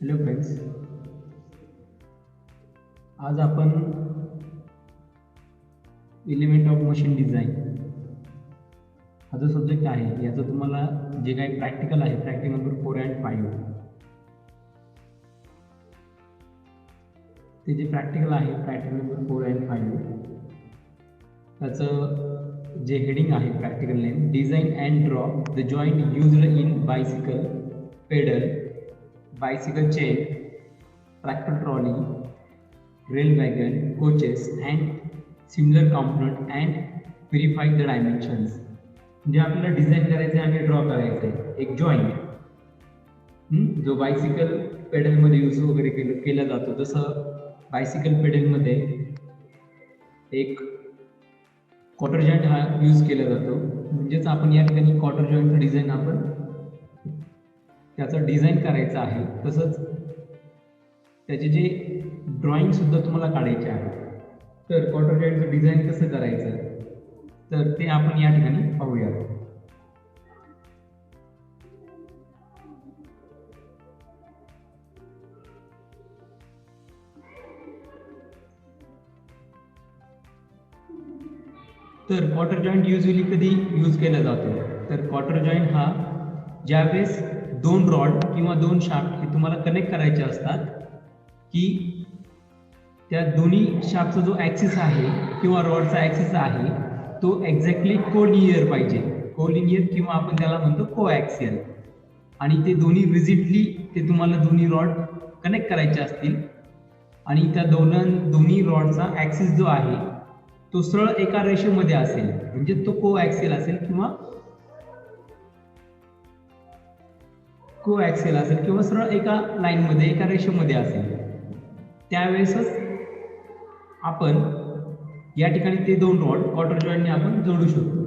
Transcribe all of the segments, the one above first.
Hello friends, आज आपण element of machine design हा जो सब्जेक्ट आहे याचं तुम्हाला जे काही प्रॅक्टिकल आहे, प्रॅक्टिकल नंबर 4 and 5, ते जे प्रॅक्टिकल आहे प्रॅक्टिकल नंबर 4 and 5 त्याचं जे हेडिंग आहे practical name design and draw the joint used in bicycle pedal, bicycle chain, tractor trolley, rail wagon, coaches and similar component and verify the dimensions. म्हणजे आपल्याला design करायचं आहे आणि draw करायचं आहे एक जॉईंट जो बायसिकल पेडलमध्ये यूज वगैरे केला जातो. जसं बायसिकल पेडलमध्ये एक क्वार्टर जॉईंट हा यूज केला जातो. म्हणजेच आपण या ठिकाणी क्वार्टर जॉईंटचं डिझाईन आपण त्याचं डिझाईन करायचं आहे. तसंच त्याचे जे ड्रॉइंग सुद्धा तुम्हाला काढायचे आहे. तर क्वार्टर जॉईंटचं डिझाईन कसं करायचं तर ते आपण या ठिकाणी पाहूया. तर क्वार्टर जॉईंट युजली कधी यूज केला जातो तर क्वार्टर जॉईंट हा ज्यावेळेस दोन रॉड किंवा दोन शाफ्ट हे तुम्हाला कनेक्ट करायचे असतात की त्या दोन्ही शाफ्टचा जो ॲक्सिस आहे किंवा रॉडचा ॲक्सिस आहे तो एक्झॅक्टली कोलिनियर पाहिजे. कोलिनियर किंवा आपण त्याला म्हणतो कोॲक्सियल. आणि ते दोन्ही रिजिडली ते तुम्हाला दोन्ही रॉड कनेक्ट करायचे असतील आणि त्या दोन्ही रॉडचा ॲक्सिस जो आहे तो सरळ एका रेषेमध्ये असेल म्हणजे तो कोॲक्सियल असेल किंवा कोॲक्सियल असेल किंवा सरळ एका लाईनमध्ये एका रेषेमध्ये असेल. त्यावेळेसच आपण या ठिकाणी ते दोन रॉड क्वार्टर जॉईंटने आपण जोडू शकतो.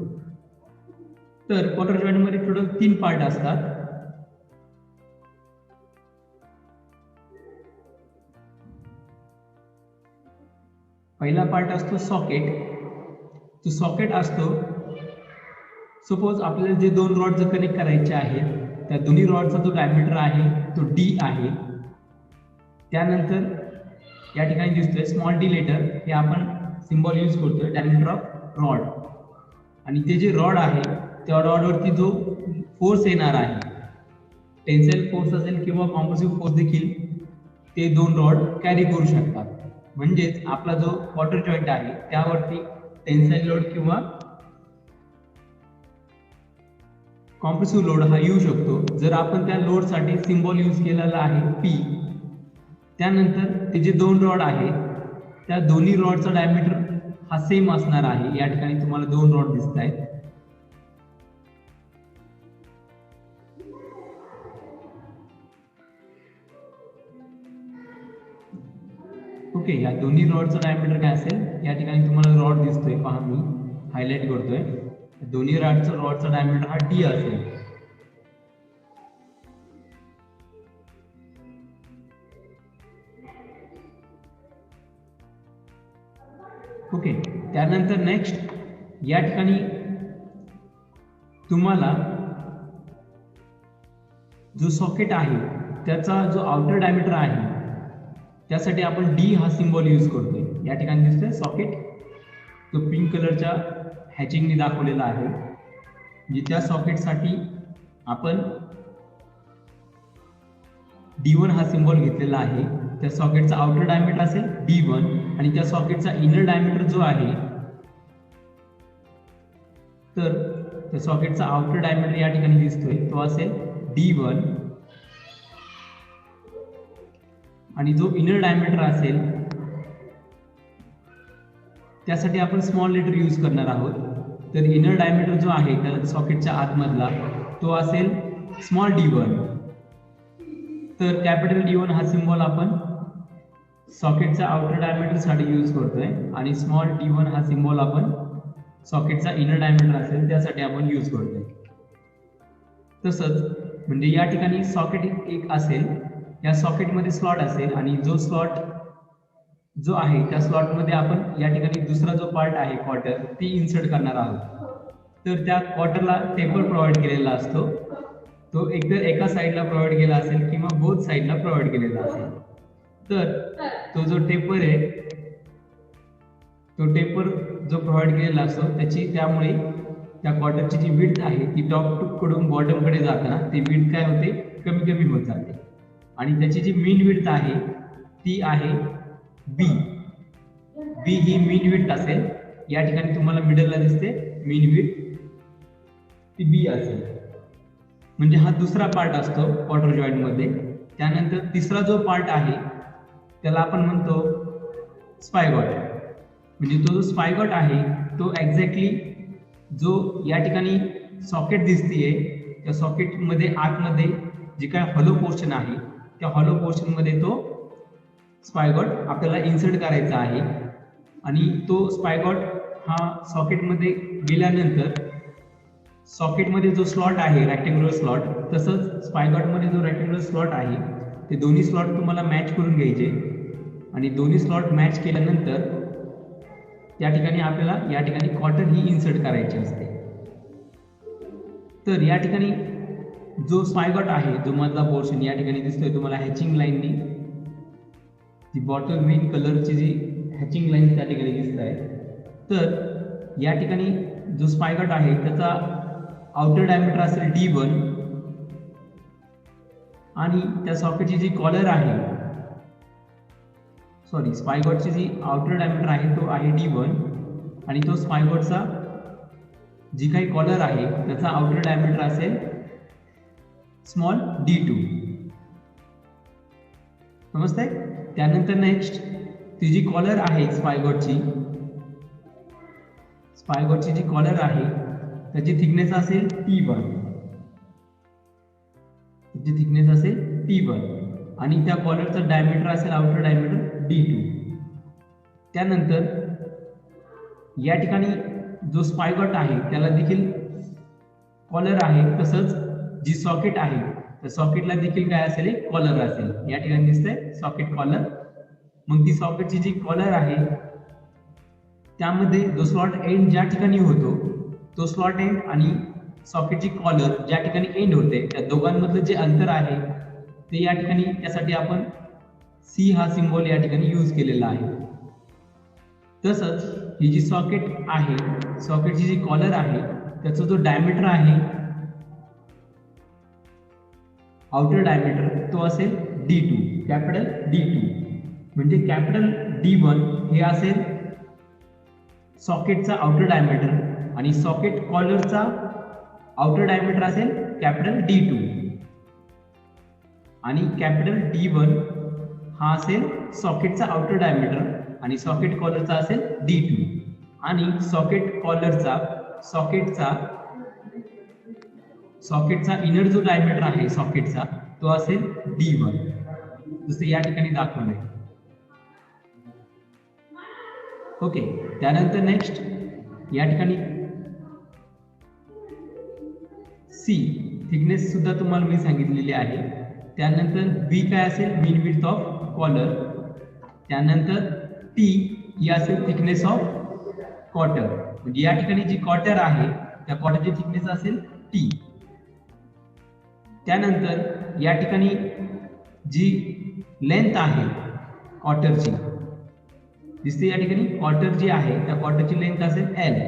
तर क्वार्टर जॉईंटमध्ये टोटल 3 पार्ट असतात. पहिला पार्ट असतो सॉकेट. तो सॉकेट असतो सपोज आपल्याला जे दोन रॉड जर कनेक्ट करायचे आहेत त्या दोन्ही रॉडचा जो डायमीटर आहे तो D आहे. त्यानंतर या ठिकाणी दिसतोय स्मॉल d लेटर, हे आपण सिम्बॉल यूज करतोय डायमीटर ऑफ रॉड. आणि ते जे रॉड आहे त्या रॉडवरती जो फोर्स येणार आहे टेन्साईल फोर्स असेल किंवा कॉम्प्रेसिव्ह फोर्स देखील ते दोन रॉड कॅरी करू शकतात. म्हणजेच आपला जो क्वार्टर जॉईंट आहे त्यावरती टेन्साईल लोड किंवा कॉम्प्रेसिव्ह लोड हा येऊ शकतो जर आपण त्या लोडसाठी सिम्बॉल यूज केलेला आहे P. त्यानंतर ते जे दोन रॉड आहे त्या दोन्ही रॉडचा डायमीटर हा सेम असणार आहे. या ठिकाणी तुम्हाला दोन रॉड दिसत आहेत. ओके, या दोन्ही रॉडचा डायमीटर काय असेल या ठिकाणी तुम्हाला रॉड दिसतोय पहा, मी हायलाइट करतोय. दोन्ही रॉडचा डायमीटर हा D असेल. ओके, त्यानंतर नेक्स्ट या ठिकाणी तुम्हाला जो सॉकेट आहे त्याचा जो आउटर डायमीटर आहे त्यासाठी आपण D हा सिम्बॉल यूज करतोय. या ठिकाणी दिसतोय सॉकेट, तो पिंक कलरच्या हॅचिंगने दाखवलेला आहे. म्हणजे त्या सॉकेटसाठी आपण D1 हा सिम्बॉल घेतलेला आहे. त्या सॉकेटचा आउटर डायमीटर असेल D1 आणि त्या सॉकेटचा इनर डायमीटर जो आहे तर त्या सॉकेटचा आउटर डायमीटर या ठिकाणी दिसतोय तो असेल D1 आणि जो इनर डायमीटर असेल त्यासाठी आपण स्मॉल लेटर यूज करणार आहोत. तर इनर डायमीटर जो आहे त्या सॉकेटच्या आतमधला तो असेल स्मॉल d1. तर कॅपिटल D1 हा सिम्बॉल आपण सॉकेटच्या आउटर डायमीटर साठी यूज करतोय आणि स्मॉल d1 हा सिम्बॉल आपण सॉकेटचा इनर डायमीटर असेल त्यासाठी आपण यूज करतोय. तसंच म्हणजे या ठिकाणी सॉकेट एक असेल, या सॉकेटमध्ये स्लॉट असेल आणि जो स्लॉट जो आहे त्या स्लॉटमध्ये आपण या ठिकाणी दुसरा जो पार्ट आहे क्वार्टर ती इन्सर्ट करणार आहोत. तर त्या क्वार्टरला टेपर प्रोव्हाइड केलेला असतो. तो एकतर एका साईडला प्रोव्हाइड केला असेल किंवा बोथ साईडला प्रोव्हाइड केलेला असेल. तर तो जो टेपर आहे, तो टेपर जो प्रोव्हाइड केलेला असतो त्याची, त्यामुळे त्या क्वार्टरची जी विड्थ आहे ती टॉप कडून बॉटम कडे जाताना ती विड्थ काय होते, कमी कमी होत जाते. आणि त्याची जी मीन विड्थ आहे ती आहे बी. बी ही मीन विड्थ असेल. या ठिकाणी तुम्हाला मिडलला दिसते मीन विड्थ, ती बी असेल. म्हणजे हा दुसरा पार्ट असतो क्वार्टर जॉइंट मध्ये. त्यानंतर तिसरा जो पार्ट आहे त्याला आपण म्हणतो स्पायगॉट. म्हणजे तो जो स्पायगॉट आहे तो एक्झॅक्टली जो या ठिकाणी सॉकेट दिसतीये त्या सॉकेट मध्ये आतमध्ये जे काय हॉलो पोर्शन आहे त्या हॉलो पोर्शन मध्ये तो स्पायगॉट आपल्याला इन्सर्ट करायचा आहे. आणि तो स्पायगॉट हा सॉकेट मध्ये गेल्यानंतर सॉकेटमध्ये जो स्लॉट आहे रेक्टँग्युलर स्लॉट, तसंच स्पायगॉटमध्ये जो रेक्टँग्युलर स्लॉट आहे ते दोन्ही स्लॉट तुम्हाला मॅच करून घ्यायचे. आणि दोन्ही स्लॉट मॅच केल्यानंतर त्या ठिकाणी आपल्याला या ठिकाणी क्वार्टर ही इन्सर्ट करायची असते. तर या ठिकाणी जो स्पायगॉट आहे, जो मधला पोर्शन या ठिकाणी दिसतोय तुम्हाला हॅचिंग लाईननी, जी बॉटल ग्रीन कलरची जी हॅचिंग लाईन त्या ठिकाणी दिसत आहे. तर या ठिकाणी जो स्पायगॉट आहे त्याचा आउटर डायमीटर असेल D1 आणि त्या सॉकेटची जी कॉलर आहे, सॉरी स्पायगॉटची जी आउटर डायमीटर आहे तो आहे D1 आणि तो स्पायगॉटचा जी काही कॉलर आहे त्याचा आउटर डायमीटर असेल स्मॉल D2. समजतंय? त्यानंतर नेक्स्ट ती जी कॉलर आहे स्पायगॉटची जी कॉलर आहे त्याची थिकनेस असेल T1, त्याची थिकनेस असेल T1 आणि त्या कॉलरचा डायमीटर असेल आउटर डायमीटर D2. त्यानंतर या ठिकाणी जो स्पायगॉट आहे त्याला देखील कॉलर आहे, तसंच जी सॉकेट आहे त्या सॉकेटला देखील काय असेल, कॉलर असेल. या ठिकाणी दिसतंय सॉकेट कॉलर. मग ती सॉकेटची जी कॉलर आहे त्यामध्ये जो स्लॉट एंड ज्या ठिकाणी होतो तो स्लॉट एंड आणि सॉकेटची कॉलर ज्या ठिकाणी एंड होते त्या दोघांमधलं जे अंतर आहे ते या ठिकाणी, त्यासाठी आपण C हा सिम्बॉल या ठिकाणी यूज केलेला आहे. तसंच ही जी सॉकेट आहे, सॉकेटची जी कॉलर आहे त्याचा जो डायमीटर आहे आउटर डायमीटर तो असेल D2, कॅपिटल D2. म्हणजे कॅपिटल D1 हे असेल सॉकेटचा आउटर डायमीटर आणि सॉकेट कॉलरचा आउटर डायमीटर असेल कॅपिटल D2 आणि कॅपिटल D1 हा असेल सॉकेटचा आउटर डायमीटर आणि सॉकेट कॉलरचा असेल D2 आणि सॉकेट कॉलरचा सॉकेटचा इनर जो डायमीटर आहे सॉकेटचा तो असेल D1, जसं या ठिकाणी दाखवलंय. ओके. त्यानंतर नेक्स्ट या ठिकाणी C थिकनेस सुद्धा तुम्हाला मी सांगितलेली आहे. त्यानंतर B काय असेल, मीन विड्थ ऑफ कॉलर. त्यानंतर T ही असेल थिकनेस ऑफ क्वार्टर. म्हणजे या ठिकाणी जी क्वार्टर आहे त्या क्वार्टरची थिकनेस असेल T. त्यानंतर या ठिकाणी जी लेंथ आहे क्वार्टरची दिसते, या ठिकाणी क्वार्टर जी आहे त्या क्वार्टरची लेंथ असेल L.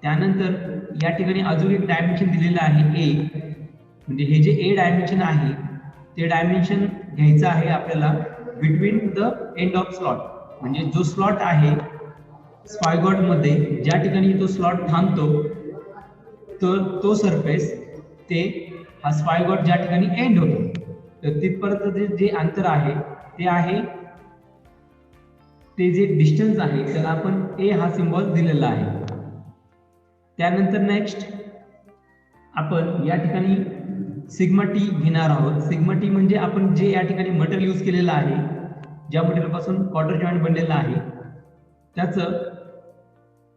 त्यानंतर या ठिकाणी अजून एक डायमेन्शन दिलेलं आहे A. म्हणजे हे जे A डायमेन्शन आहे ते डायमेन्शन घ्यायचं आहे आपल्याला between the end of slot. म्हणजे जो स्लॉट आहे स्पायगॉट मध्ये ज्या ठिकाणी तो स्लॉट थांबतो तर तो सरफेस ते हा स्पायगॉट ज्या ठिकाणी एंड होतो तर तिथपर्यंत जे अंतर आहे ते आहे, ते जे डिस्टन्स आहे त्याला आपण A हा सिम्बॉल दिलेला आहे. त्यानंतर नेक्स्ट आपण या ठिकाणी सिग्मा टी घेणार आहोत. सिग्मा टी म्हणजे आपण जे या ठिकाणी मटेरियल यूज केलेलं आहे, ज्या मटेरियल पासून क्वार्टर जॉइंट बनलेला आहे त्याचं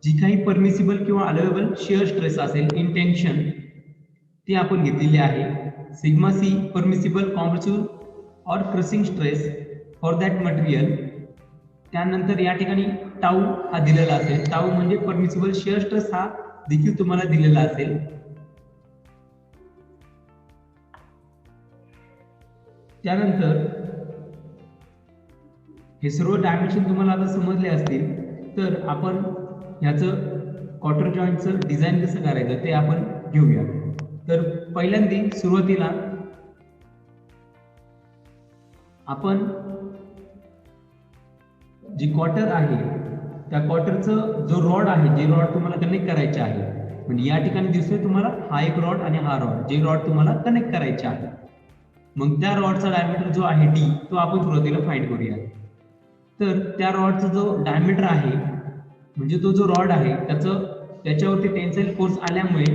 जी काही परमिसिबल किंवा अलाउएबल शिअर स्ट्रेस असेल इन टेन्शन ते आपण घेतलेले आहे. सिग्मा सी परमिसिबल कॉम्प्रेसिव्ह और crushing stress for that material. त्यानंतर या ठिकाणी टाऊ हा दिलेला असेल. टाऊ म्हणजे परमिसिबल शिअर स्ट्रेस हा देखील तुम्हाला दिलेला असेल. त्यानंतर हे सर्व डायमेन्शन तुम्हाला आता समजले असतील, तर आपण ह्याचं क्वार्टर जॉईंटचं डिझाईन कसं करायचं ते आपण घेऊया. तर पहिल्यांदा सुरुवातीला आपण जी क्वार्टर आहे त्या क्वार्टरचं जो रॉड आहे, जे रॉड तुम्हाला कनेक्ट करायचे आहे, म्हणजे या ठिकाणी दिसतोय तुम्हाला हा एक रॉड आणि हा रॉड, जे रॉड तुम्हाला कनेक्ट करायचे आहे. मग त्या रॉडचा डायमीटर जो आहे डी, तो आपण सुरुवातीला फाइंड करूया. तर त्या रॉडचा जो डायमीटर आहे, म्हणजे तो जो रॉड आहे त्याच्यावरती टेन्साईल फोर्स आल्यामुळे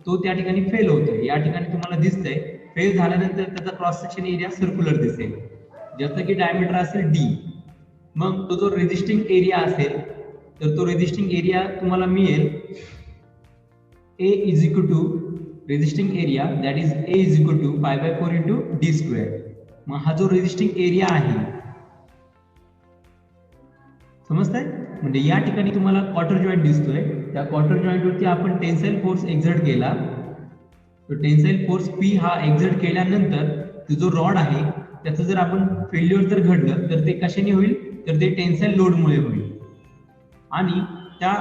तो त्या ठिकाणी फेल होतोय. या ठिकाणी तुम्हाला दिसतंय फेल झाल्यानंतर त्याचा क्रॉस सेक्शन एरिया सर्क्युलर दिसेल, ज्याचं की डायमीटर असेल डी. मग तो जो रेजिस्टिंग एरिया असेल, तर तो रेजिस्टिंग एरिया तुम्हाला मिळेल A is equal to resisting area, that is A is equal to pi by 4 into d square. मग हा जो रेजिस्टिंग एरिया आहे, समजतंय? म्हणजे या ठिकाणी तुम्हाला क्वार्टर जॉईंट दिसतोय, त्या क्वार्टर जॉईंट वरती आपण टेन्साईल फोर्स एक्झर्ट केला. तो टेन्साईल फोर्स P हा एक्झर्ट केल्यानंतर तो जो रॉड आहे त्याचं जर आपण फेल्युअर जर घडलं तर ते कशाने होईल, तर ते टेन्साईल लोडमुळे होईल आणि त्या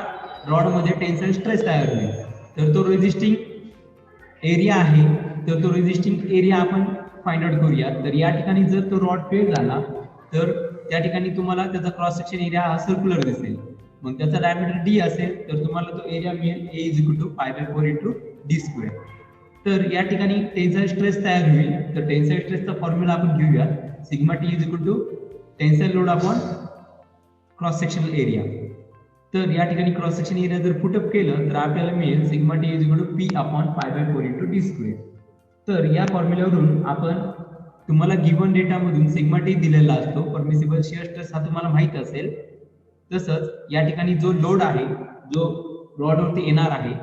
रॉडमध्ये टेन्साईल स्ट्रेस तयार होईल. तर तो रेजिस्टिंग एरिया आहे, तर तो रेजिस्टिंग एरिया आपण फाइंड आउट करूया. तर या ठिकाणी जर तो रॉड फेल झाला तर त्या ठिकाणी तुम्हाला त्याचा क्रॉस सेक्शन एरिया हा सर्क्युलर दिसेल. मग त्याचा डायमीटर डी असेल, तर तुम्हाला तो एरिया मिळेल A is equal to pi by 4 into d square. तर या ठिकाणी टेन्साईल स्ट्रेस तयार होईल. तर टेन्साईल स्ट्रेसचा फॉर्म्युला आपण घेऊया, sigma T is equal to tensile load upon cross sectional area. तर या ठिकाणी क्रॉस सेक्शन एरिया जर पुटअप केलं तर आपल्याला मिळेल sigma T is equal to P upon pi by 4 into D square. तर या फॉर्म्युल्यावरून आपण तुम्हाला गिव्हन डेटामधून सिग्मा टी दिलेला असतो, परमिसिबल शिअर स्ट्रेस हा तुम्हाला माहित असेल. तसंच या ठिकाणी जो लोड आहे, जो रॉडवरती येणार आहे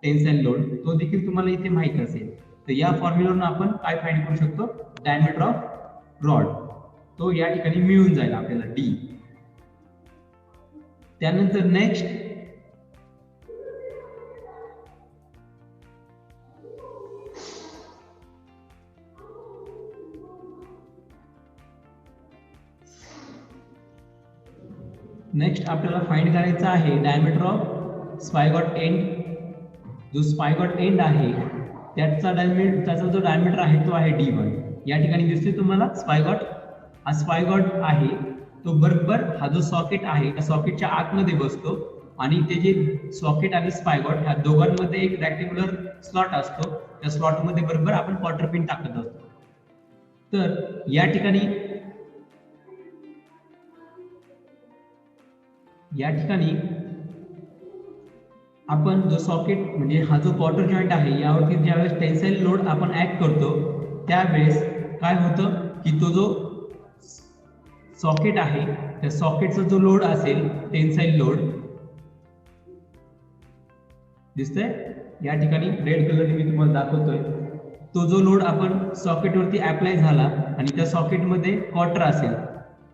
टेन्साईल लोड, तो देखील तुम्हाला इथे माहित असेल. तर या फॉर्म्युल्यावरून आपण काय फाइंड करू शकतो, डायमीटर ऑफ रॉड, तो या ठिकाणी मिळून जाईल आपल्याला डी. त्यानंतर नेक्स्ट आपल्याला फाइंड करायचा आहे डायमीटर ऑफ स्पायगॉट एंड. जो स्पायगॉट एंड आहे त्याचा जो डायमीटर आहे तो आहे D1. या ठिकाणी दिसते तुम्हाला स्पायगॉट आहे तो बरोबर हा जो सॉकेट आहे त्या सॉकेटच्या आतमध्ये बसतो आणि ते जे सॉकेट आणि स्पायगॉट ह्या दोघांमध्ये एक रेक्टँग्युलर स्लॉट असतो. त्या स्लॉट मध्ये बरोबर आपण क्वार्टर पिन टाकत असतो. तर या ठिकाणी आपण जो सॉकेट म्हणजे हा जो क्वार्टर जॉईंट आहे यावरती ज्यावेळेस टेन्साईल लोड आपण ऍक्ट करतो त्यावेळेस काय होतं की तो जो सॉकेट आहे त्या सॉकेटचा जो लोड असेल टेन्साईल लोड दिसतंय या ठिकाणी रेड कलरने मी तुम्हाला दाखवतोय. तो जो लोड आपण सॉकेटवरती अप्लाय झाला आणि त्या सॉकेटमध्ये क्वार्टर असेल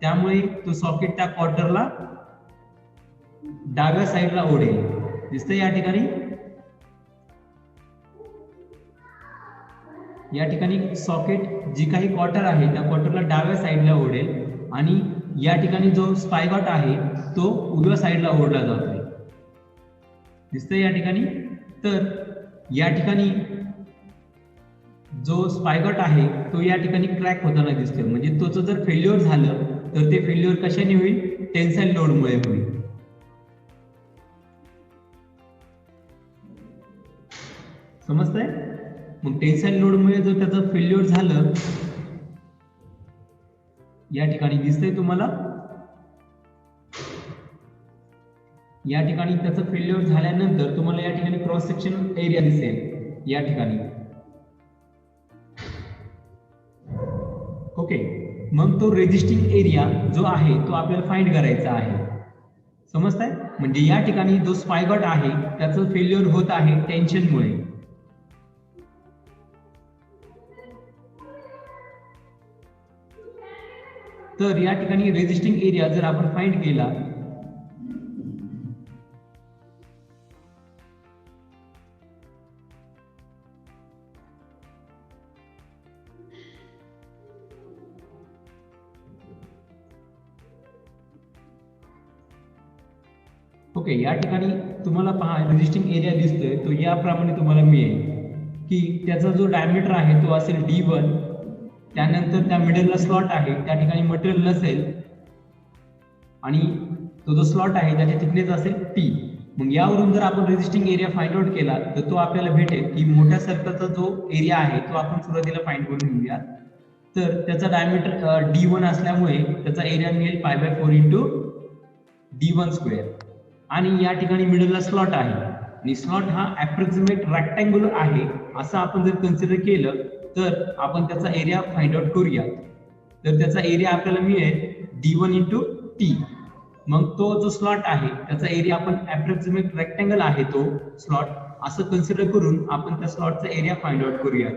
त्यामुळे तो सॉकेट त्या क्वार्टरला डाव्या साईडला ओढेल. दिसतंय या ठिकाणी सॉकेट जी काही क्वार्टर आहे त्या क्वार्टरला डाव्या साईडला ओढेल आणि या ठिकाणी जो स्पायगॉट आहे तो उजव्या साईडला ओढला जातोय. दिसतंय या ठिकाणी. तर या ठिकाणी जो स्पायगॉट आहे तो या ठिकाणी क्रॅक होताना दिसतोय. म्हणजे त्याचं जर फेल्युअर झालं तर ते फेल्युअर कशाने होईल, टेन्साईल लोडमुळे होईल. समजतंय. मग टेन्साईल लोडमुळे जर त्याचं फेल्युअर झालं या ठिकाणी दिसतंय तुम्हाला, या ठिकाणी त्याचं फेल्युअर झाल्यानंतर तुम्हाला या ठिकाणी क्रॉस सेक्शन एरिया दिसेल या ठिकाणी. ओके. मग तो रेजिस्टिंग एरिया जो आहे तो आपल्याला फाइंड करायचा आहे. समजतंय. म्हणजे या ठिकाणी जो स्पायगॉट आहे त्याचं फेल्युअर होत आहे टेन्शनमुळे. तर या ठिकाणी रेजिस्टिंग एरिया जर आपण फाइंड केला ओके, या ठिकाणी तुम्हाला पहा रेजिस्टिंग एरिया दिसतोय तो याप्रमाणे तुम्हाला मिळेल की त्याचा जो डायमीटर आहे तो असेल D1, त्यानंतर त्या मिडलला स्लॉट आहे त्या ठिकाणी मटेरियल नसेल आणि तो जो स्लॉट आहे त्याची थिकनेस असेल T. मग यावरून जर आपण रेजिस्टिंग एरिया फाइंड आउट केला तर तो आपल्याला भेटेल की मोठ्या सर्कलचा जो एरिया आहे तो आपण सुरुवातीला फाइंड करून घेऊया. तर त्याचा डायमीटर D1 असल्यामुळे त्याचा एरिया मिळेल π/4 इंटू D1 स्क्वेअर. आणि या ठिकाणी मिडलला स्लॉट आहे आणि स्लॉट हा अप्रॉक्सिमेट रेक्टँग्युलर आहे असं आपण जर कन्सिडर केलं तर आपण त्याचा एरिया फाइंड आउट करूया. तर त्याचा एरिया आपल्याला मिळेल D1 इंटू T. मग तो जो स्लॉट आहे त्याचा एरिया आपण अप्रॉक्सिमेट रेक्टँगल आहे तो स्लॉट असं कन्सिडर करून आपण त्या स्लॉटचा एरिया फाइंड आउट करूया.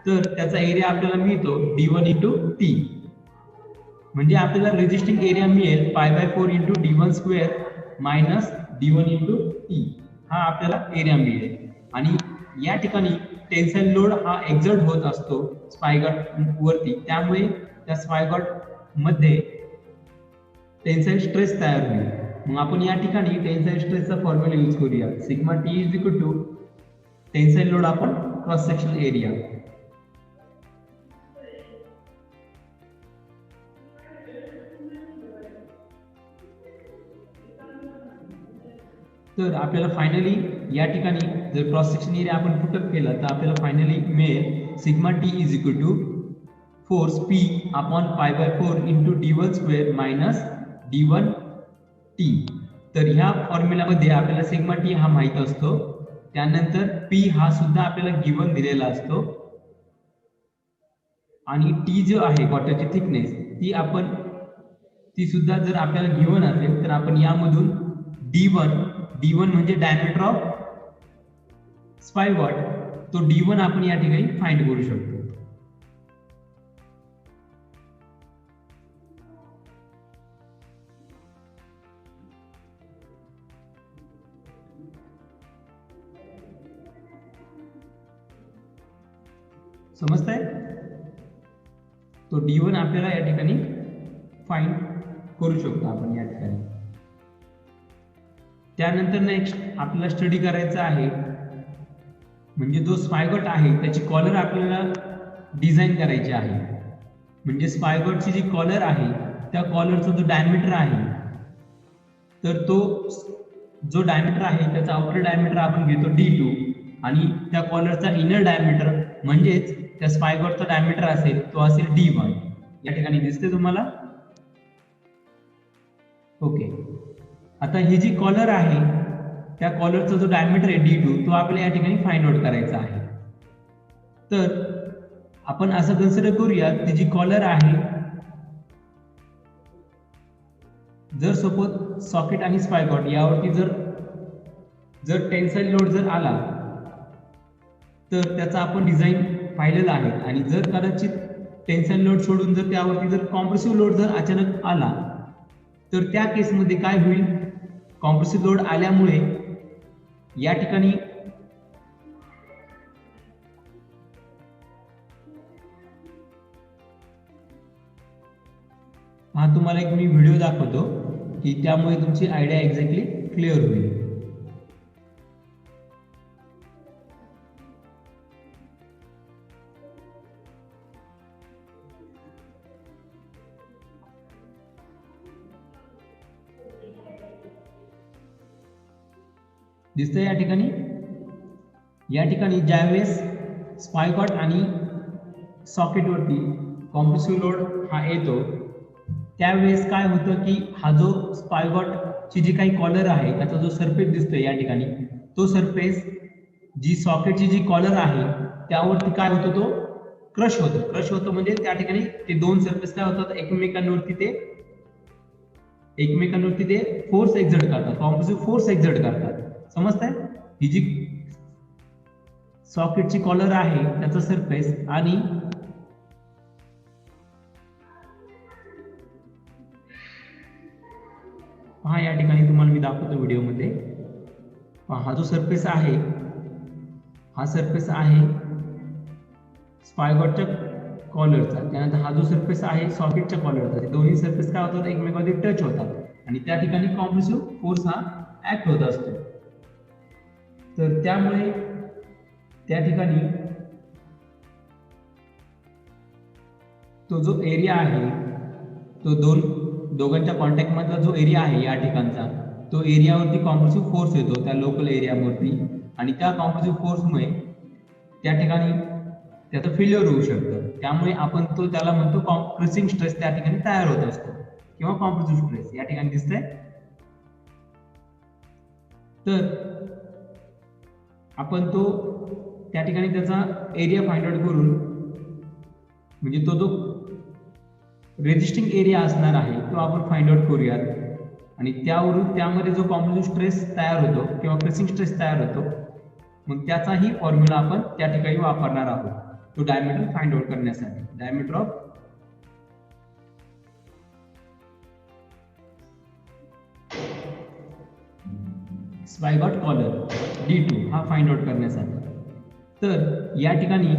तर त्याचा एरिया आपल्याला मिळतो D1 इंटू T. म्हणजे आपल्याला रेजिस्टिंग एरिया मिळेल π/4 into D1 square minus D1 into T. हा आपल्याला एरिया मिळेल. आणि या ठिकाणी टेन्साईल लोड हा एक्झर्ट होत असतो स्पायगॉट वरती, त्यामुळे त्या स्पायगॉट मध्ये टेन्साईल स्ट्रेस तयार होईल. मग आपण या ठिकाणी टेन्साईल स्ट्रेसचा फॉर्म्युला यूज करूया. Sigma T is equal to tensile load आपण क्रॉस सेक्शनल एरिया. तर आपल्याला फायनली या ठिकाणी जर क्रॉस सेक्शन एरिया आपण पुटअप केला तर आपल्याला फायनली मिळेल sigma T is equal to force P upon π/4 into D1 square minus D1 T. तर ह्या फॉर्म्युलामध्ये आपल्याला सिग्मा T हा माहित असतो, त्यानंतर P हा सुद्धा आपल्याला गिवन दिलेला असतो आणि T जो आहे वॉटरची थिकनेस ती सुद्धा जर आपल्याला गिवन असेल तर आपण यामधून D1 म्हणजे डायमीटर ऑफ स्पायगॉट, तो D1 आपण या ठिकाणी फाइंड करू शकतो. समजतंय? तो D1 आपल्याला या ठिकाणी फाइंड करू शकतो आपण या ठिकाणी. त्यानंतर नेक्स्ट आपल्याला स्टडी करायचा आहे म्हणजे जो स्पायगॉट आहे त्याची कॉलर आपल्याला डिझाइन करायची आहे. म्हणजे स्पायगॉटची जी कॉलर आहे त्या कॉलरचा जो डायमीटर आहे तर तो जो डायमीटर आहे त्याचा आउटर डायमीटर आपण घेतो D2 आणि त्या कॉलरचा इनर डायमीटर म्हणजेच त्या स्पायगॉटचा डायमीटर असेल तो असेल D1. या ठिकाणी दिसते तुम्हाला? ओके. आता ही जी कॉलर आहे त्या कॉलरचा जो डायमीटर आहे D2 तो आपल्याला या ठिकाणी फाइंड आउट करायचा आहे. तर आपण असं कन्सिडर करूया ती जी कॉलर आहे, जर सपोज सॉकेट आणि स्पायगॉट यावरती जर टेन्साईल लोड जर आला तर त्याचा आपण डिझाइन पाहिलेला आहे. आणि जर कदाचित टेन्साईल लोड सोडून जर त्यावरती जर कॉम्प्रेसिव्ह लोड जर अचानक आला तर त्या केसमध्ये काय होईल? कॉम्प्रेसिव्ह लोड आल्यामुळे या ठिकाणी हा तुम्हाला एक मी व्हिडिओ दाखवतो की त्यामुळे तुमची आयडिया एक्झॅक्टली क्लिअर होईल. दिसतंय या ठिकाणी ज्यावेळेस स्पायगॉट आणि सॉकेटवरती कॉम्प्रेसिव्ह लोड हा येतो त्यावेळेस काय होतं की हा जो स्पायगॉटची जी काही कॉलर आहे त्याचा जो सरफेस दिसतोय या ठिकाणी तो सरफेस जी सॉकेटची जी कॉलर आहे त्यावरती काय होतो? तो क्रश होतो म्हणजे त्या ठिकाणी ते दोन सरफेस काय होतात? एकमेकांवरती ते फोर्स एक्झर्ट करतात, कॉम्प्रेसिव्ह फोर्स एक्झर्ट करतात. समजतंय? ही जी सॉकेटची कॉलर आहे त्याचा सरफेस आणि पहा या ठिकाणी तुम्हाला मी दाखवतो व्हिडिओमध्ये. हा जो सरफेस आहे हा सरफेस आहे स्पायगॉटच्या कॉलरचा, त्यानंतर हा जो सरफेस आहे सॉकेटच्या कॉलरचा. दोन्ही सरफेस काय होतात? एकमेकांमध्ये टच होतात आणि त्या ठिकाणी कॉम्प्रेसिव्ह फोर्स हा ऍक्ट होत असतो. तर त्यामुळे त्या ठिकाणी तो जो एरिया आहे तो दोघांच्या कॉन्टॅक्ट मधला जो एरिया आहे या ठिकाणचा तो एरियावरती कॉम्प्रेसिव्ह फोर्स येतो त्या लोकल एरियावरती आणि त्या कॉम्प्रेसिव्ह फोर्समुळे त्या ठिकाणी त्याचं फेल्युअर होऊ शकतं. त्यामुळे आपण त्याला म्हणतो कॉम्प्रेसिंग स्ट्रेस त्या ठिकाणी तयार होत असतो किंवा कॉम्प्रेसिव्ह स्ट्रेस या ठिकाणी दिसतंय. तर आपण त्या ठिकाणी त्याचा एरिया फाइंड आउट करून म्हणजे तो जो रेजिस्टिंग एरिया असणार आहे तो आपण फाइंड आउट करूयात आणि त्यामध्ये जो कॉम्प्रेसिव्ह स्ट्रेस तयार होतो किंवा प्रेसिंग स्ट्रेस तयार होतो मग त्याचाही फॉर्म्युला आपण त्या ठिकाणी वापरणार आहोत तो डायमीटर फाइंड आउट करण्यासाठी. डायमीटर ऑफ स्पायगॉट कॉलर D2 हा फाइंड आउट करण्यासाठी. तर या ठिकाणी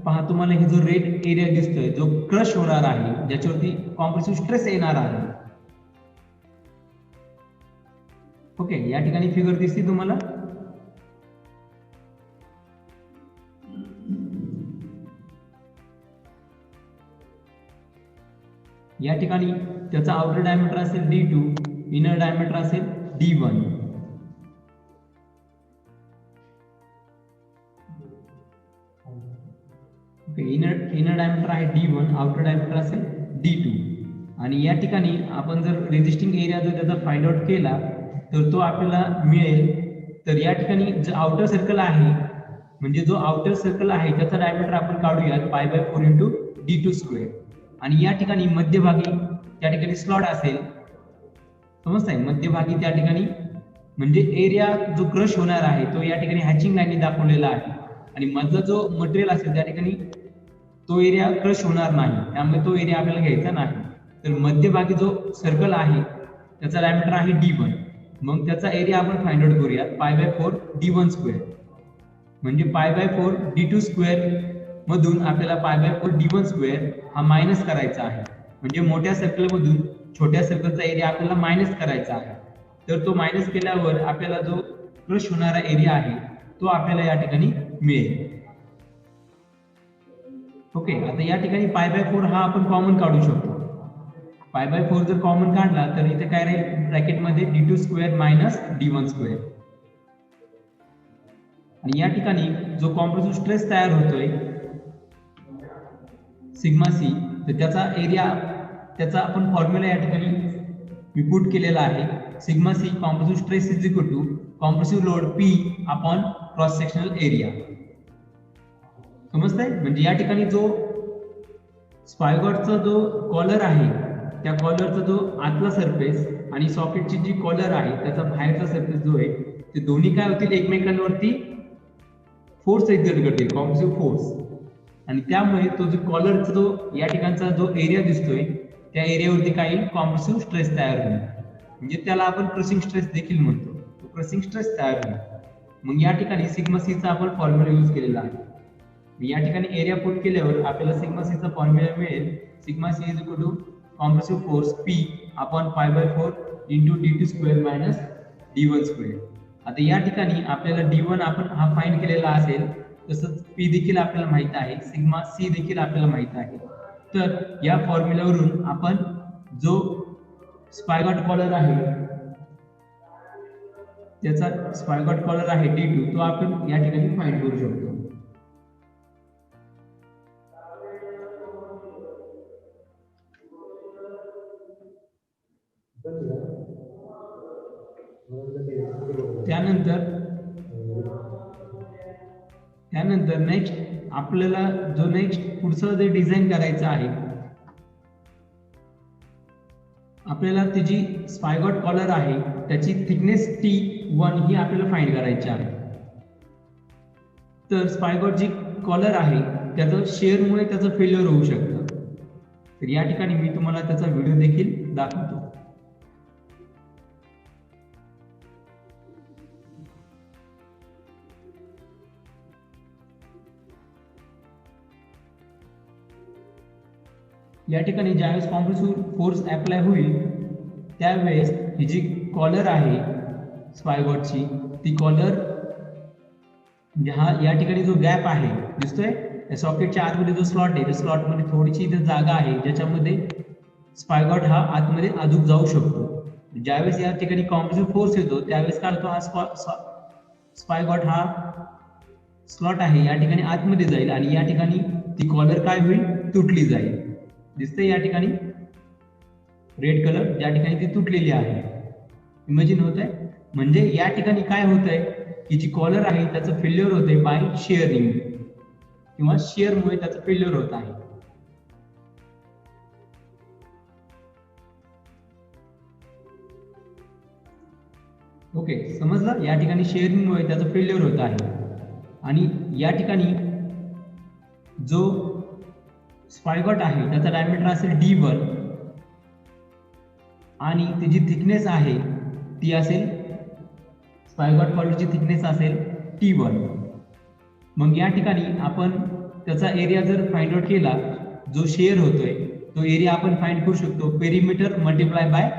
पहा तुम्हाला हे जो रेड एरिया दिसतोय जो क्रश होणार आहे ज्याच्यावरती कॉम्प्रेसिव्ह स्ट्रेस येणार आहे. ओके या ठिकाणी फिगर दिसते तुम्हाला. या ठिकाणी त्याचा आउटर डायमीटर असेल D2 इनर डायमीटर असेल D1. इनर डायमीटर आहे D1 आउटर डायमीटर असेल D2 आणि या ठिकाणी आपण जर रेजिस्टिंग एरिया जर त्याचा फाइंड आउट केला तर तो आपल्याला मिळेल. तर या ठिकाणी जो आउटर सर्कल आहे म्हणजे जो आउटर सर्कल आहे त्याचा डायमीटर आपण काढूयात π/4 × D2² आणि या ठिकाणी मध्यभागी त्या ठिकाणी स्लॉट असेल समजताय. मध्यभागी त्या ठिकाणी म्हणजे एरिया जो क्रश होणार आहे तो या ठिकाणी हॅचिंग लाईनने दाखवलेला आहे आणि मधला जो मटेरियल असेल त्या ठिकाणी तो एरिया क्रश होणार नाही त्यामुळे तो एरिया आपल्याला घ्यायचा नाही. तर मध्यभागी जो सर्कल आहे त्याचा डायमीटर आहे D1 मग त्याचा एरिया आपण फाइंड आउट करूयात π/4 D1² म्हणजे π/4 D2² मधून आपल्याला π/4 D1² हा मायनस करायचा आहे म्हणजे मोठ्या सर्कल मधून छोट्या सर्कलचा एरिया आपल्याला मायनस करायचा आहे. तर तो मायनस केल्यावर आपल्याला जो क्रश होणारा एरिया आहे तो आपल्याला या ठिकाणी मिळेल. ओके आता या ठिकाणी π/4 हा आपण कॉमन काढू शकतो. π/4 जर कॉमन काढला तर इथे काय राहील ब्रॅकेटमध्ये D2² - D1² आणि या ठिकाणी जो कॉम्प्रेसिव्ह स्ट्रेस तयार होतोय सिग्मा सी तर त्याचा एरिया त्याचा आपण फॉर्म्युला या ठिकाणी मी पुट केलेला आहे. Sigma C compressive stress is equal to compressive load P upon cross sectional area. समजतंय म्हणजे या ठिकाणी जो स्पायगॉटचा जो कॉलर आहे त्या कॉलरचा जो आतला सरफेस आणि सॉकेटची जी कॉलर आहे त्याचा बाहेरचा सरफेस जो आहे ते दोन्ही काय होतील एकमेकांवरती फोर्स एक्झर्ट करतील कॉम्प्रेसिव्ह फोर्स आणि त्यामुळे तो जो कॉलरचा जो या ठिकाणचा जो एरिया दिसतोय त्या एरियावरती काही कॉम्प्रेसिव्ह स्ट्रेस तयार होईल म्हणजे त्याला आपण क्रशिंग स्ट्रेस देखील म्हणतो. तो क्रशिंग स्ट्रेस तयार होईल. मग या ठिकाणी सिग्मा सीचा आपण फॉर्म्युला यूज केलेला आहे. या ठिकाणी एरिया पुट केल्यावर आपल्याला सिग्मा सीचा फॉर्म्युला मिळेल sigma C is equal to compressive force P upon π/4 × D2² - D1². आता या ठिकाणी आपल्याला D1 आपण हा फाइंड केलेला असेल तसंच P देखील आपल्याला माहित आहे सिग्मा C देखील आपल्याला माहित आहे. तर या फॉर्म्युलावरून आपण जो स्पायगॉट कॉलर आहे त्याचा स्पायगॉट कॉलर आहे D2 तो आपण या ठिकाणी फाइंड करू शकतो. त्यानंतर नेक्स्ट आपल्याला जो नेक्स्ट पुढचं जे डिझाइन करायचं आहे आपल्याला त्याची स्पायगॉट कॉलर आहे त्याची थिकनेस T1 ही आपल्याला फाइंड करायची आहे. तर स्पायगॉट जी कॉलर आहे त्याचं शेअरमुळे त्याचं फेल्युअर होऊ शकतं. तर या ठिकाणी मी तुम्हाला त्याचा व्हिडिओ देखील दाखवतो. या ठिकाणी ज्यावेळेस कॉम्प्रेसिव्ह फोर्स अप्लाय होईल त्यावेळेस ही जी कॉलर आहे स्पायगॉटची ती कॉलर या ठिकाणी जो गॅप आहे दिसतोय सॉकेटच्या आतमध्ये जो स्लॉट आहे त्या स्लॉटमध्ये थोडीशी इथे जागा आहे ज्याच्यामध्ये स्पायगॉट हा आतमध्ये अजून जाऊ शकतो. ज्यावेळेस या ठिकाणी कॉम्प्रेसिव्ह फोर्स येतो त्यावेळेस काय होतो हा स्पायगॉट हा स्लॉट आहे या ठिकाणी आतमध्ये जाईल आणि या ठिकाणी ती कॉलर काय होईल तुटली जाईल. दिसतंय या ठिकाणी रेड कलर ज्या ठिकाणी ती तुटलेली आहे. इमॅजिन होत आहे म्हणजे या ठिकाणी काय होत आहे की जी कॉलर आहे त्याचं फेल्युअर होते बाय शेअरिंग किंवा शेअरमुळे त्याचं फेल्युअर होत आहे. ओके समजलं या ठिकाणी शेअरिंगमुळे त्याचं फेल्युअर होत आहे. आणि या ठिकाणी जो स्पायगॉट आहे त्याचा डायमीटर असेल D1 आणि त्याची थिकनेस आहे ती असेल स्पायगॉट कॉलरची थिकनेस असेल T1. मग या ठिकाणी आपण त्याचा एरिया जर फाइंड आउट केला जो शेअर होतोय तो एरिया आपण फाइंड करू शकतो perimeter multiply by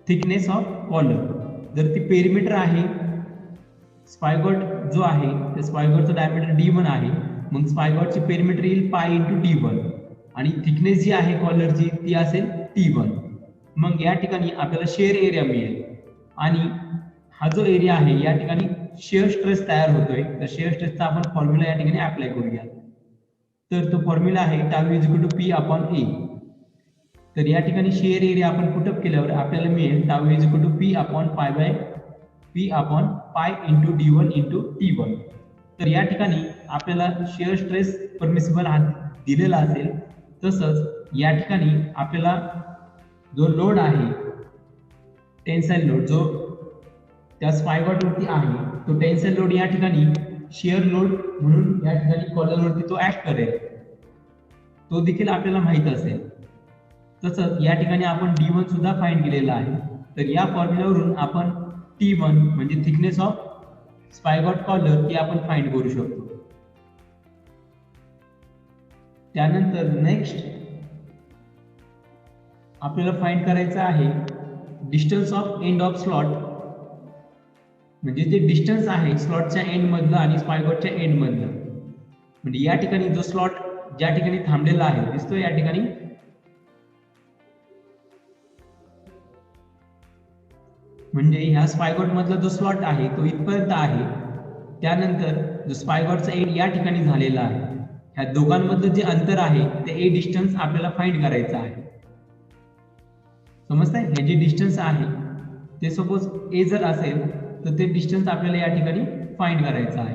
thickness of collar. जर ती पेरिमीटर आहे स्पायगॉट जो आहे त्या स्पायगॉटचं डायमीटर D1 आहे मग स्पायगॉटची पेरिमीटर येईल पाय इंटू D1 आणि थिकनेस जी आहे कॉलरची ती असेल T1. मग या ठिकाणी आपल्याला शेअर एरिया मिळेल आणि हा जो एरिया आहे या ठिकाणी शेअर स्ट्रेस तयार होतोय तर शेअर स्ट्रेसचा आपण फॉर्म्युला या ठिकाणी अप्लाय करूया. तर तो फॉर्म्युला आहे tau is equal to P/A. तर या ठिकाणी शेअर एरिया आपण पुटअप केल्यावर आपल्याला मिळेल टाऊ इज इक्वल टू P/पाय इंटू D1 इंटू T1. तर या ठिकाणी आपल्याला शेअर स्ट्रेस परमिसिबल दिलेला असेल तसंच या ठिकाणी आपल्याला जो लोड आहे टेन्साइल लोड जो त्या स्पायगॉट वरती आहे तो टेन्साइल लोड या ठिकाणी शियर लोड म्हणून या ठिकाणी कॉलर वरती तो ऍक्ट करेल तो देखील आपल्याला माहित असेल. तसंच या ठिकाणी आपण D1 सुद्धा फाइंड केलेला आहे. तर या फॉर्म्युलावरून आपण T1 म्हणजे थिकनेस ऑफ स्पायगॉट कॉलर ती आपण फाइंड करू शकतो. त्यानंतर नेक्स्ट आपल्याला फाइंड करायचं आहे distance of end of slot म्हणजे जे डिस्टन्स आहे स्लॉटच्या एंड मधलं आणि स्पायगॉटच्या एंड मधलं. म्हणजे या ठिकाणी जो स्लॉट ज्या ठिकाणी थांबलेला आहे दिसतो या ठिकाणी म्हणजे ह्या स्पायगॉट मधला जो स्लॉट आहे तो इथपर्यंत आहे. त्यानंतर जो स्पायगॉटचा एंड या ठिकाणी झालेला आहे. ह्या दोघांमधलं जे अंतर आहे ते ए डिस्टन्स आपल्याला फाइंड करायचं आहे. समजतंय हे जे डिस्टन्स आहे ते सपोज ए जर असेल तर ते डिस्टन्स आपल्याला या ठिकाणी फाइंड करायचं आहे.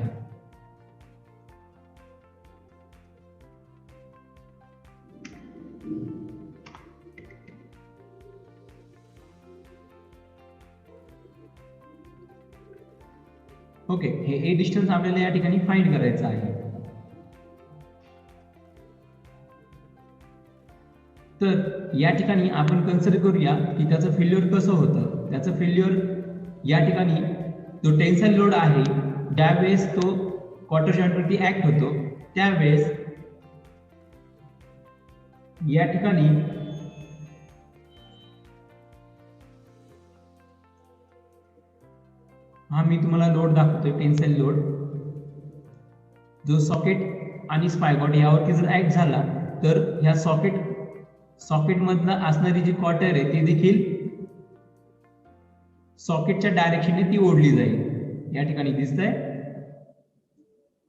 ओके हे ए डिस्टन्स आपल्याला या ठिकाणी फाइंड करायचं आहे. तर या ठिकाणी आपण कन्सिडर करूया की त्याचं फेल्युअर कसं होतं. त्याचं फेल्युअर या ठिकाणी जो टेन्साइल लोड आहे ज्यावेळेस तो क्वार्टर जॉइंटवरती ऍक्ट होतो त्यावेळेस या ठिकाणी हा मी तुम्हाला लोड दाखवतोय टेन्साइल लोड जो सॉकेट आणि स्पायगॉट यावरती जर ऍक्ट झाला तर ह्या सॉकेट मधला असणारी जी क्वार्टर आहे ती देखील सॉकेटच्या डायरेक्शनने ती ओढली जाईल या ठिकाणी दिसतंय.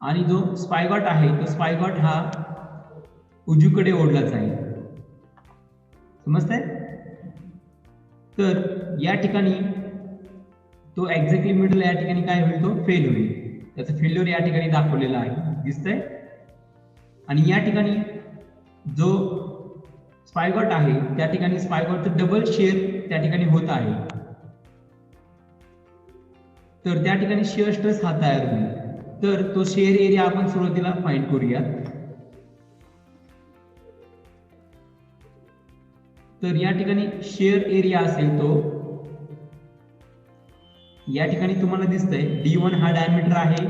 आणि जो स्पायगॉट आहे तो स्पायगॉट हा उजवीकडे ओढला जाईल. समजतंय. तर या ठिकाणी तो एक्झॅक्टली मिडल या ठिकाणी काय होईल तो फेल होईल. त्याचं फेल्युअर या ठिकाणी दाखवलेलं आहे दिसतंय. आणि या ठिकाणी जो स्पायगॉट आहे त्या ठिकाणी स्पायगॉटचं डबल शेअर त्या ठिकाणी होत आहे. तर त्या ठिकाणी शियर स्ट्रेस हा तयार होईल. तर तो शेअर एरिया आपण सुरुवातीला फाइंड करूया. तर या ठिकाणी शेअर एरिया असेल तो या ठिकाणी तुम्हाला दिसतंय D1 हा डायमीटर आहे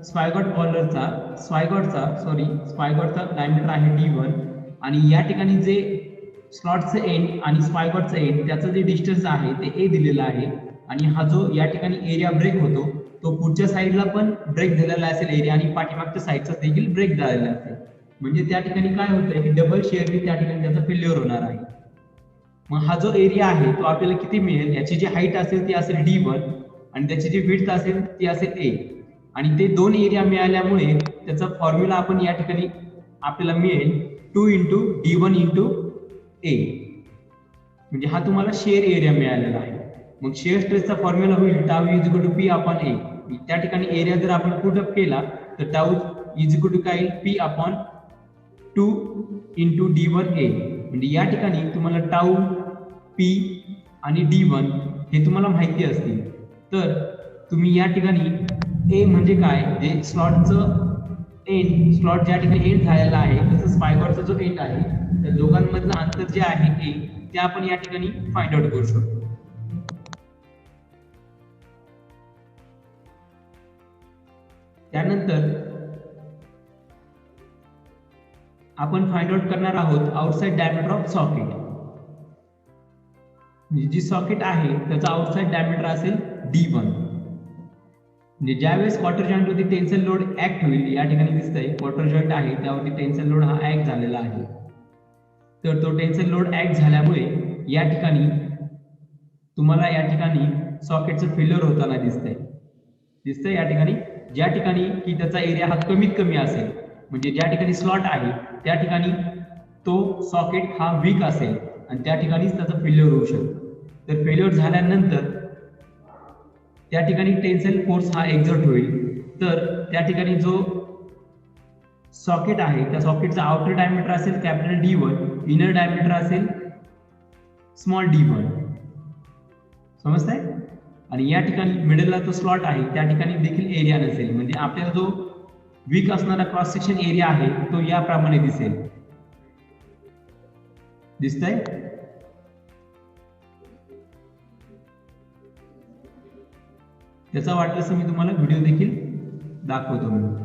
स्पायगॉटचा डायमीटर आहे D1 आणि या ठिकाणी जे स्लॉटचं एंड आणि स्पायकॉटचं एंड त्याचं जे डिस्टन्स आहे ते ए दिलेलं आहे आणि हा जो या ठिकाणी एरिया ब्रेक होतो तो पुढच्या साईडला पण ब्रेक झालेला असेल एरिया आणि पाठीमागच्या साईडचा देखील ब्रेक झालेला असेल. म्हणजे त्या ठिकाणी काय होतंय की डबल शेअरनी त्या ठिकाणी त्याचा फेल्युअर होणार आहे. मग हा जो एरिया आहे तो आपल्याला किती मिळेल, याची जी हाईट असेल ती असेल D1 आणि त्याची जी विड्थ असेल ती असेल A आणि ते दोन एरिया मिळाल्यामुळे त्याचा फॉर्म्युला आपण या ठिकाणी आपल्याला मिळेल 2 × D1 × A. म्हणजे हा तुम्हाला शेअर एरिया मिळालेला आहे. मग शेअर स्ट्रेसचा फॉर्म्युला होईल tau is equal to P upon A. त्या ठिकाणी एरिया जर आपण पुट अप केला तर टाऊ इज इक्वल टू काय येईल P अपॉन 2 × D1 A. म्हणजे या ठिकाणी तुम्हाला टाऊ P आणि D1 हे तुम्हाला माहिती असतील तर तुम्ही या ठिकाणी A म्हणजे काय, जे स्लॉटचं एंड, स्लॉट ज्या ठिकाणी एंड झालेला आहे तसं स्पायकॉटचा जो एंड आहे त्या दोघांमधलं अंतर जे आहे A ते आपण या ठिकाणी फाइंड आउट करू शकतो. त्यानंतर आपण फाइंड आउट करणार आहोत आउटसाइड डायमीटर ऑफ सॉकेट. जी सॉकेट आहे त्याचा आउटसाइड डायमीटर असेल D1. म्हणजे ज्यावेळेस क्वार्टर जॉइंट वरती टेन्शन लोड ऍक्ट होईल, या ठिकाणी दिसतंय क्वार्टर जॉइंट आहे त्यावरती टेन्शन लोड हा ऍक्ट झालेला आहे. तर तो टेन्शन लोड ऍक्ट झाल्यामुळे या ठिकाणी तुम्हाला या ठिकाणी सॉकेटचं फेल्युअर होताना दिसतंय या ठिकाणी, ज्या ठिकाणी की त्याचा एरिया हा कमीत कमी असेल, म्हणजे ज्या ठिकाणी स्लॉट आहे त्या ठिकाणी तो सॉकेट हा वीक असेल आणि त्या ठिकाणीच त्याचा फेल्युअर होऊ शकतो. तर फेल्युअर झाल्यानंतर त्या ठिकाणी टेन्साइल फोर्स हा एक्झर्ट होईल. तर त्या ठिकाणी जो सॉकेट आहे त्या सॉकेटचा आउटर डायमीटर असेल कॅपिटल D1, इनर डायमीटर असेल स्मॉल d1. समजतंय? आणि या ठिकाणी मिडलला तो स्लॉट आहे त्या ठिकाणी देखील एरिया नसेल, म्हणजे आपल्याला जो वीक असणारा क्रॉस सेक्शन एरिया आहे तो याप्रमाणे दिसतंय. त्याचा वाटल्यास मी तुम्हाला व्हिडिओ देखील दाखवतो.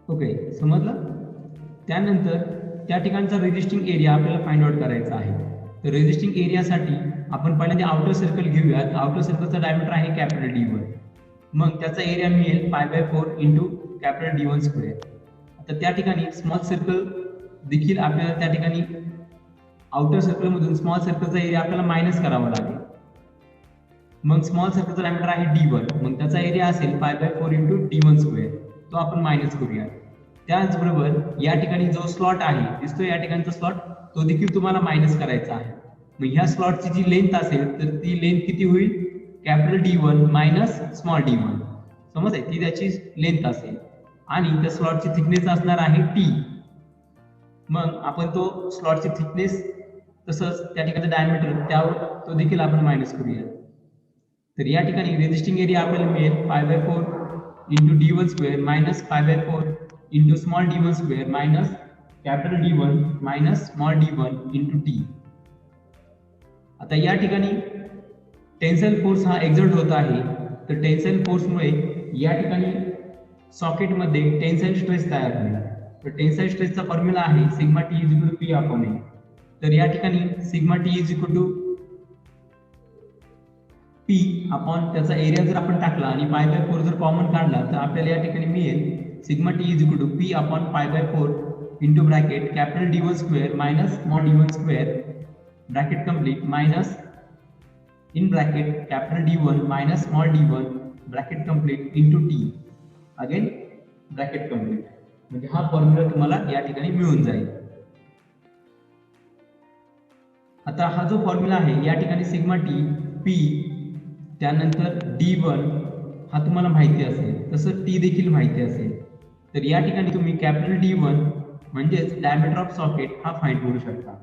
ओके, समजलं? त्यानंतर त्या ठिकाणचा रेजिस्टिंग एरिया आपल्याला फाइंड आउट करायचा आहे. तर रेजिस्टिंग एरियासाठी आपण पहिल्यांदा आउटर सर्कल घेऊयात. आउटर सर्कलचा डायमीटर आहे कॅपिटल D1. मग त्याचा एरिया मिळेल π/4 × कॅपिटल D1². आता त्या ठिकाणी स्मॉल सर्कल देखील आपल्याला त्या ठिकाणी आउटर सर्कलमधून स्मॉल सर्कलचा एरिया आपल्याला मायनस करावा लागेल. मग स्मॉल सर्कलचा डायमीटर आहे D1, मग त्याचा एरिया असेल π/4 × D1². तो आपण मायनस करूया. त्याचबरोबर या ठिकाणी जो स्लॉट आहे दिसतो या ठिकाणचा स्लॉट तो देखील तुम्हाला मायनस करायचा आहे. मग ह्या स्लॉटची जी लेंथ असेल तर ती लेंथ किती होईल, capital D1 minus small d1. समजतंय? ती त्याची लेंथ असेल आणि त्या स्लॉटची थिकनेस असणार आहे T. मग आपण तो स्लॉटची थिकनेस तसंच त्या ठिकाणचा डायमीटर त्यावर तो देखील आपण मायनस करूया. तर या ठिकाणी रेजिस्टिंग एरिया आपल्याला मिळेल π/4 × D1² minus π/4 × small d1² minus capital D1 minus small d1 × T. आता या ठिकाणी टेन्साइल फोर्स हा एक्झर्ट होत आहे. तर टेन्साइल फोर्समुळे या ठिकाणी सॉकेटमध्ये टेन्साइल स्ट्रेस तयार होईल. तर टेन्साइल स्ट्रेसचा फॉर्म्युला आहे σT = P/A. तर या ठिकाणी σT = P अपॉन त्याचा एरिया जर आपण टाकला आणि π/4 जर कॉमन काढला तर आपल्याला या ठिकाणी मिळेल σT = P upon π/4 × bracket capital D1² minus small d1² bracket complete minus in bracket capital D1 minus small d1 bracket complete × T again bracket complete. म्हणजे हा फॉर्म्युला तुम्हाला या ठिकाणी मिळून जाईल. आता हा जो फॉर्म्युला आहे या ठिकाणी σT P, त्यानंतर D1 हा तुम्हाला माहिती असेल, तसं T देखील माहिती असेल. तर या ठिकाणी तुम्ही कॅपिटल D1 म्हणजेच डायमीटर ऑफ सॉकेट हा फाइंड करू शकता.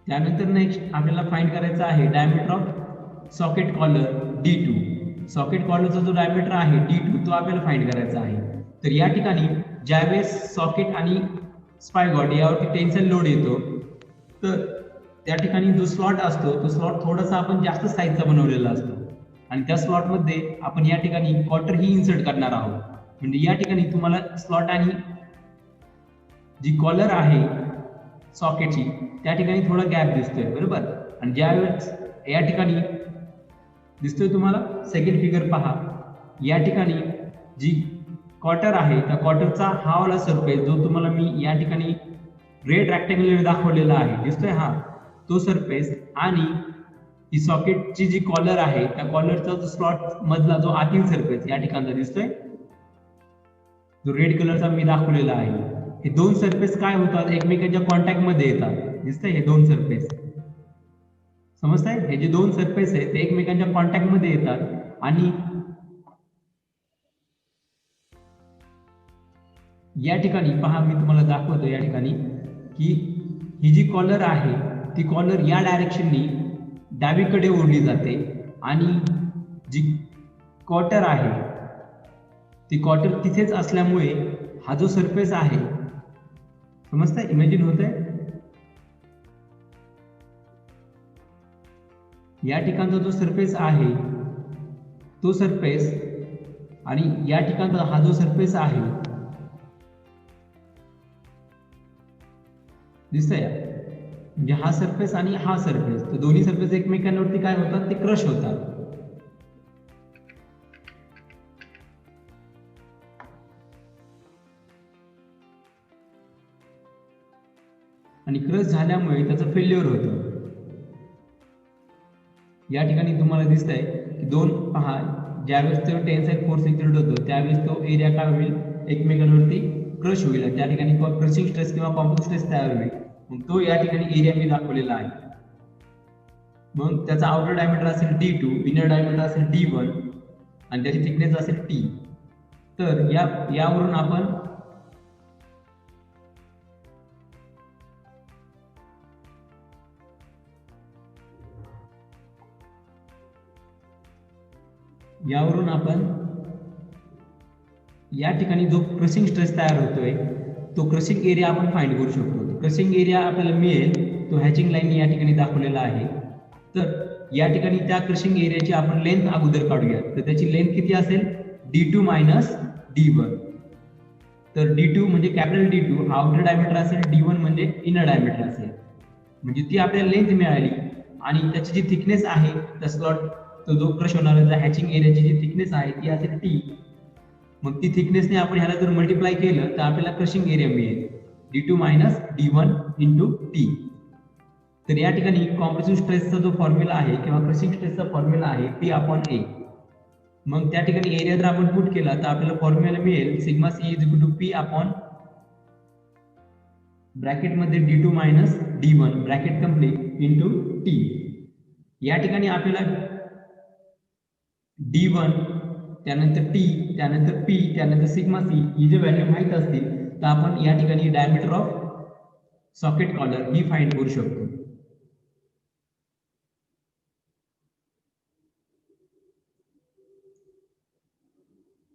त्यानंतर नेक्स्ट आपल्याला फाइंड करायचा आहे diameter of socket collar D2. Socket कॉलरचा जो डायमीटर आहे D2 तो आपल्याला फाइंड करायचा आहे. तर या ठिकाणी ज्यावेळेस सॉकेट आणि स्पायगॉट यावरती टेन्शन लोड येतो, तर त्या ठिकाणी जो स्लॉट असतो तो स्लॉट थोडासा आपण जास्त साईजचा बनवलेला असतो आणि त्या स्लॉट मध्ये आपण या ठिकाणी क्वार्टर ही इन्सर्ट करणार आहोत. म्हणजे या ठिकाणी तुम्हाला स्लॉट आणि जी कॉलर आहे सॉकेटची त्या ठिकाणी थोडा गॅप दिसतोय, बरोबर. आणि ज्यावेळेस या ठिकाणी दिसतोय तुम्हाला सेकंड फिगर पहा, या ठिकाणी जी क्वार्टर आहे त्या क्वार्टरचा हा वाला सरफेस जो तुम्हाला मी या ठिकाणी रेड रेक्टँग्युलर दाखवलेला आहे दिसतोय, हा तो सरफेस आणि ही सॉकेटची जी कॉलर आहे त्या कॉलरचा जो स्लॉट मधला जो आतील सरफेस या ठिकाणचा दिसतोय, जो रेड कलरचा मी दाखवलेला आहे, हे दोन सरफेस काय होतात, एकमेकांच्या कॉन्टॅक्ट मध्ये येतात. दिसतंय हे दोन सरफेस, समजताय, हे जे दोन सरफेस आहेत ते एकमेकांच्या कॉन्टॅक्ट मध्ये येतात आणि या ठिकाणी पहा मी तुम्हाला दाखवतो या ठिकाणी की ही जी कॉलर आहे ती कॉलर या डायरेक्शननी डावीकडे ओढली जाते आणि जी क्वार्टर आहे ती क्वार्टर तिथेच असल्यामुळे हा जो सरफेस आहे, समजतंय, इमॅजिन होतंय, या ठिकाणचा जो सरफेस आहे तो सरफेस आणि या ठिकाणचा हा जो सरफेस आहे दिसतंय, म्हणजे हा सरफेस आणि हा सरफेस, तर दोन्ही सरफेस एकमेकांवरती काय होतात, ते क्रश होतात. आणि क्रश झाल्यामुळे त्याचं फेल्युअर होतं. या ठिकाणी तुम्हाला दिसतंय की दोन पहा, ज्यावेळेस तो टेन्साईल फोर्स एक्झर्ट होतो त्यावेळेस तो एरिया काय होईल, एकमेकांवरती क्रश होईल, त्या ठिकाणी क्रशिंग स्ट्रेस किंवा कॉम्प्रेसिव्ह स्ट्रेस तयार होईल. मग तो या ठिकाणी एरिया मी दाखवलेला आहे. मग त्याचा आउटर डायमीटर असेल D2, इनर डायमीटर असेल D1 आणि त्याची थिकनेस असेल T. तर यावरून आपण या ठिकाणी जो क्रशिंग स्ट्रेस तयार होतोय तो क्रशिंग एरिया आपण फाइंड करू शकतो. क्रशिंग एरिया आपल्याला मिळेल तो हॅचिंग लाईन या ठिकाणी दाखवलेला आहे. तर या ठिकाणी त्या क्रशिंग एरियाची आपण लेंथ अगोदर काढूया. तर त्याची लेंथ किती असेल, D2 मायनस D1. तर D2 म्हणजे कॅपिटल D2 हा आउटर डायमीटर असेल, D1 म्हणजे इनर डायमीटर असेल. म्हणजे ती आपल्याला लेंथ मिळाली आणि त्याची जी थिकनेस आहे त्या स्लॉट तो जो क्रश होणारा हॅचिंग एरियाची जी थिकनेस आहे ती असेल T. मग ती थिकनेसने आपण ह्याला जर मल्टिप्लाय केलं तर आपल्याला क्रशिंग एरिया मिळेल D2 minus D1 into T. तर या ठिकाणी कॉम्प्रेसिव्ह स्ट्रेसचा जो फॉर्म्युला आहे किंवा क्रशिंग स्ट्रेसचा फॉर्म्युला आहे P अपॉन A. मग त्या ठिकाणी एरिया जर आपण पुट केला तर आपल्याला फॉर्म्युला मिळेल sigma C is equal to P upon bracket मध्ये D2 minus D1 bracket complete into T. या ठिकाणी आपल्याला D1 त्यानंतर T त्यानंतर P त्यानंतर सिग्मा C ही जे व्हॅल्यू माहित असतील तर आपण या ठिकाणी डायमीटर ऑफ सॉकेट कॉलर ही फाइंड करू शकतो.